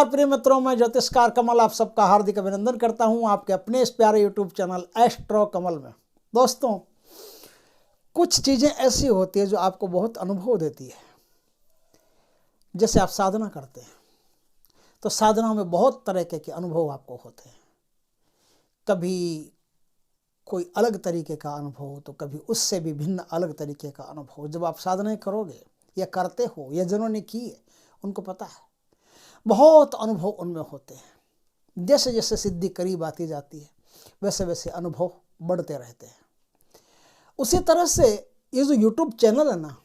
नमस्कार प्रिय मित्रों, मैं ज्योतिषकार कमल आप सबका हार्दिक अभिनंदन करता हूं आपके अपने इस प्यारे यूट्यूब चैनल एस्ट्रो कमल में। दोस्तों, कुछ चीज़ें ऐसी होती है जो आपको बहुत अनुभव देती है। जैसे आप साधना करते हैं तो साधना में बहुत तरह के अनुभव आपको होते हैं। कभी कोई अलग तरीके का अनुभव तो कभी उससे भी भिन्न अलग तरीके का अनुभव। जब आप साधनाएं करोगे या करते हो या जिन्होंने की है उनको पता है, बहुत अनुभव उनमें होते हैं। जैसे जैसे सिद्धि करीब आती जाती है वैसे वैसे अनुभव बढ़ते रहते हैं। उसी तरह से ये जो यूट्यूब चैनल है ना,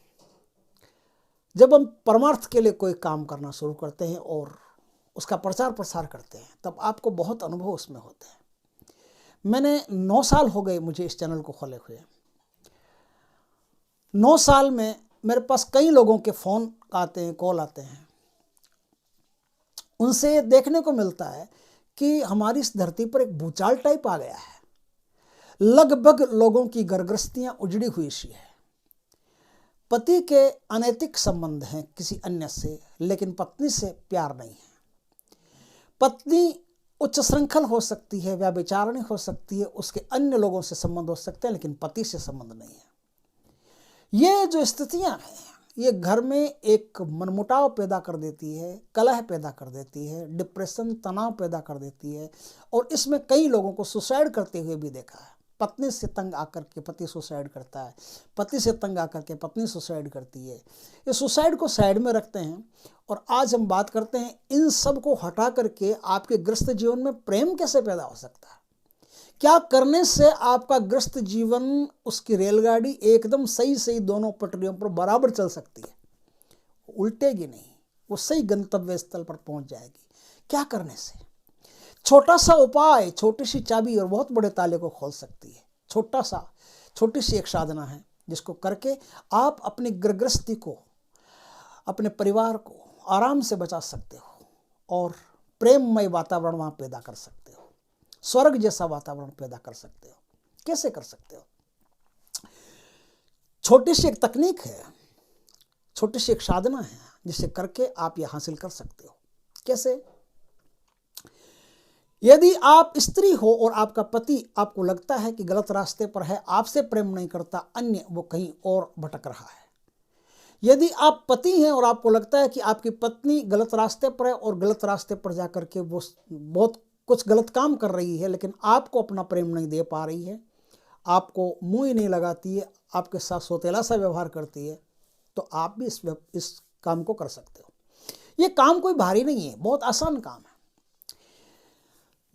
जब हम परमार्थ के लिए कोई काम करना शुरू करते हैं और उसका प्रचार प्रसार करते हैं तब आपको बहुत अनुभव उसमें होते हैं। मैंने 9 साल हो गए मुझे इस चैनल को खोले हुए। 9 साल में मेरे पास कई लोगों के फ़ोन आते हैं, कॉल आते हैं। उनसे ये देखने को मिलता है कि हमारी इस धरती पर एक भूचाल टाइप आ गया है। लगभग लोगों की घरगृहस्थियां उजड़ी हुई सी है। पति के अनैतिक संबंध हैं किसी अन्य से, लेकिन पत्नी से प्यार नहीं है। पत्नी उच्च श्रृंखल हो सकती है, व्यभिचारिणी हो सकती है, उसके अन्य लोगों से संबंध हो सकते हैं, लेकिन पति से संबंध नहीं है। ये जो स्थितियां हैं ये घर में एक मनमुटाव पैदा कर देती है, कलह पैदा कर देती है, डिप्रेशन, तनाव पैदा कर देती है। और इसमें कई लोगों को सुसाइड करते हुए भी देखा है। पत्नी से तंग आकर के पति सुसाइड करता है, पति से तंग आकर के पत्नी सुसाइड करती है। ये सुसाइड को साइड में रखते हैं और आज हम बात करते हैं इन सब को हटा करके आपके गृहस्थ जीवन में प्रेम कैसे पैदा हो सकता है। क्या करने से आपका गृहस्थ जीवन, उसकी रेलगाड़ी एकदम सही सही दोनों पटरियों पर बराबर चल सकती है, उल्टेगी नहीं, वो सही गंतव्य स्थल पर पहुंच जाएगी। क्या करने से? छोटा सा उपाय, छोटी सी चाबी और बहुत बड़े ताले को खोल सकती है। छोटी सी एक साधना है जिसको करके आप अपनी गृहस्थी को, अपने परिवार को आराम से बचा सकते हो और प्रेममय वातावरण वहाँ पैदा कर सकते हो, स्वर्ग जैसा वातावरण पैदा कर सकते हो। कैसे कर सकते हो? छोटी सी एक तकनीक है, छोटी सी एक साधना है जिसे करके आप यह हासिल कर सकते हो। कैसे? यदि आप स्त्री हो और आपका पति आपको लगता है कि गलत रास्ते पर है, आपसे प्रेम नहीं करता, अन्य वो कहीं और भटक रहा है। यदि आप पति हैं और आपको लगता है कि आपकी पत्नी गलत रास्ते पर है और गलत रास्ते पर जाकर के वो बहुत कुछ गलत काम कर रही है, लेकिन आपको अपना प्रेम नहीं दे पा रही है, आपको मुंह ही नहीं लगाती है, आपके साथ सौतेला सा व्यवहार करती है, तो आप भी इस काम को कर सकते हो। ये काम कोई भारी नहीं है, बहुत आसान काम है।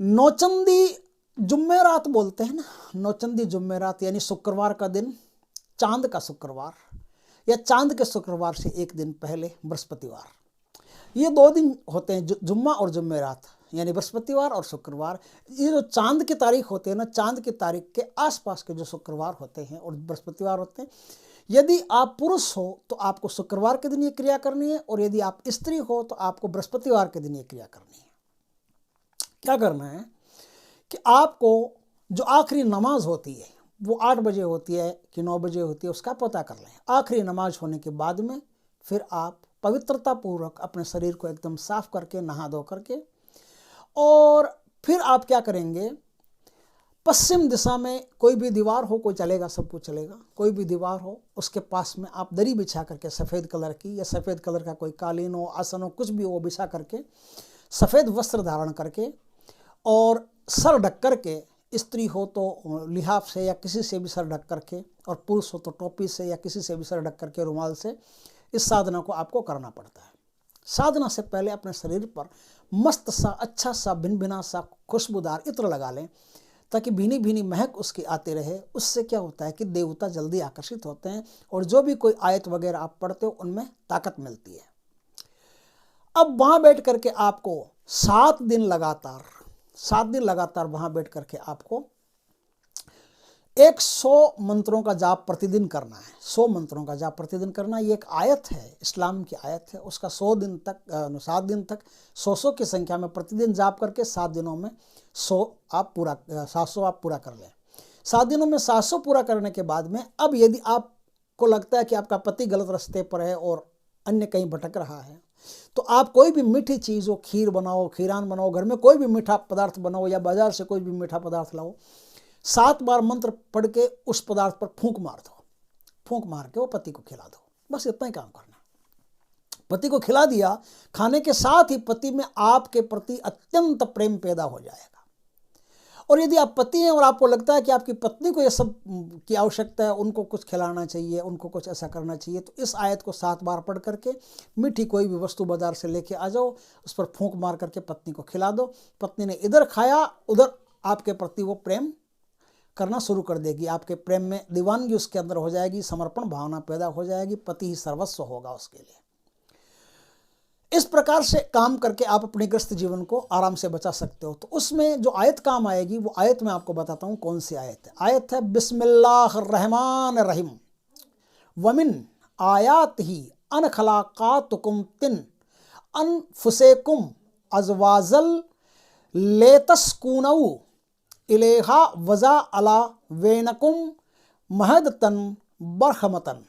नौचंदी जुम्मेरात बोलते हैं ना, नौचंदी जुम्मेरात यानी शुक्रवार का दिन, चांद का शुक्रवार या चांद के शुक्रवार से एक दिन पहले बृहस्पतिवार, ये 2 दिन होते हैं, जुम्मा और जुम्मेरात, यानी बृहस्पतिवार और शुक्रवार। ये जो चांद की तारीख होते हैं ना, चांद की तारीख के आसपास के जो शुक्रवार होते हैं और बृहस्पतिवार होते हैं, यदि आप पुरुष हो तो आपको शुक्रवार के दिन ये क्रिया करनी है और यदि आप स्त्री हो तो आपको बृहस्पतिवार के दिन ये क्रिया करनी है। क्या करना है कि आपको जो आखिरी नमाज होती है वो 8 बजे होती है कि 9 बजे होती है, उसका पता कर लें। आखिरी नमाज होने के बाद में फिर आप पवित्रता पूर्वक अपने शरीर को एकदम साफ करके, नहा धो करके, और फिर आप क्या करेंगे, पश्चिम दिशा में कोई भी दीवार हो, कोई चलेगा, सब कुछ चलेगा, कोई भी दीवार हो उसके पास में आप दरी बिछा करके सफ़ेद कलर की या सफ़ेद कलर का कोई कालीन हो, आसन हो, कुछ भी हो, बिछा करके सफ़ेद वस्त्र धारण करके और सर ढक करके, स्त्री हो तो लिहाफ से या किसी से भी सर ढक करके, और पुरुष हो तो टोपी से या किसी से भी सर ढक करके, रुमाल से, इस साधना को आपको करना पड़ता है। साधना से पहले अपने शरीर पर मस्त सा, अच्छा सा, भिन भिना सा खुशबूदार इत्र लगा लें ताकि भीनी भीनी महक उसकी आती रहे। उससे क्या होता है कि देवता जल्दी आकर्षित होते हैं और जो भी कोई आयत वगैरह आप पढ़ते हो उनमें ताकत मिलती है। अब वहाँ बैठ करके आपको 7 दिन लगातार वहाँ बैठ करके आपको 100 मंत्रों का जाप प्रतिदिन करना है। 100 मंत्रों का जाप प्रतिदिन करना, ये एक आयत है, इस्लाम की आयत है। उसका 7 दिन तक 100 की संख्या में प्रतिदिन जाप करके 7 दिनों में 700 आप पूरा कर लें। 7 दिनों में 700 पूरा करने के बाद में अब यदि आपको लगता है कि आपका पति गलत रास्ते पर है और अन्य कहीं भटक रहा है, तो आप कोई भी मीठी चीज़ हो, खीर बनाओ, खीरान बनाओ, घर में कोई भी मीठा पदार्थ बनाओ या बाजार से कोई भी मीठा पदार्थ लाओ, 7 बार मंत्र पढ़ के उस पदार्थ पर फूंक मार दो। फूंक मार के वो पति को खिला दो। बस इतना ही काम करना। पति को खिला दिया, खाने के साथ ही पति में आपके प्रति अत्यंत प्रेम पैदा हो जाएगा। और यदि आप पति हैं और आपको लगता है कि आपकी पत्नी को ये सब की आवश्यकता है, उनको कुछ खिलाना चाहिए, उनको कुछ ऐसा करना चाहिए, तो इस आयत को 7 बार पढ़ करके मीठी कोई भी वस्तु बाजार से लेके आ जाओ, उस पर फूंक मार करके पत्नी को खिला दो। पत्नी ने इधर खाया, उधर आपके प्रति वो प्रेम करना शुरू कर देगी। आपके प्रेम में दीवानगी उसके अंदर हो जाएगी, समर्पण भावना पैदा हो जाएगी, पति ही सर्वस्व होगा उसके लिए। इस प्रकार से काम करके आप अपने ग्रस्त जीवन को आराम से बचा सकते हो। तो उसमें जो आयत काम आएगी वो आयत मैं आपको बताता हूँ कौन सी आयत है। आयत है बिस्मिल्लाहिर्रहमानिर्रहीम। वमिन आयात ही अन खलाकातुकुम तिन अनफुसेकुम अजवाजल लेतस्कूनऊ इलेहा वजा अला वेनकुम महदतन बरहमतन।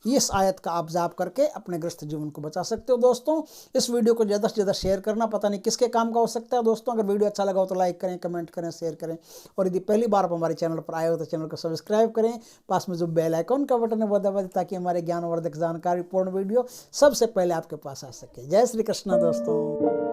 इस आयत का आप जाप करके अपने ग्रस्त जीवन को बचा सकते हो। दोस्तों, इस वीडियो को ज़्यादा से ज़्यादा शेयर करना, पता नहीं किसके काम का हो सकता है। दोस्तों, अगर वीडियो अच्छा लगा हो तो लाइक करें, कमेंट करें, शेयर करें। और यदि पहली बार आप हमारे चैनल पर आए हो तो चैनल को सब्सक्राइब करें। पास में जो बेल आइकॉन का बटन है वो दबा दें ताकि हमारे ज्ञानवर्धक जानकारीपूर्ण वीडियो सबसे पहले आपके पास आ सके। जय श्री कृष्ण दोस्तों।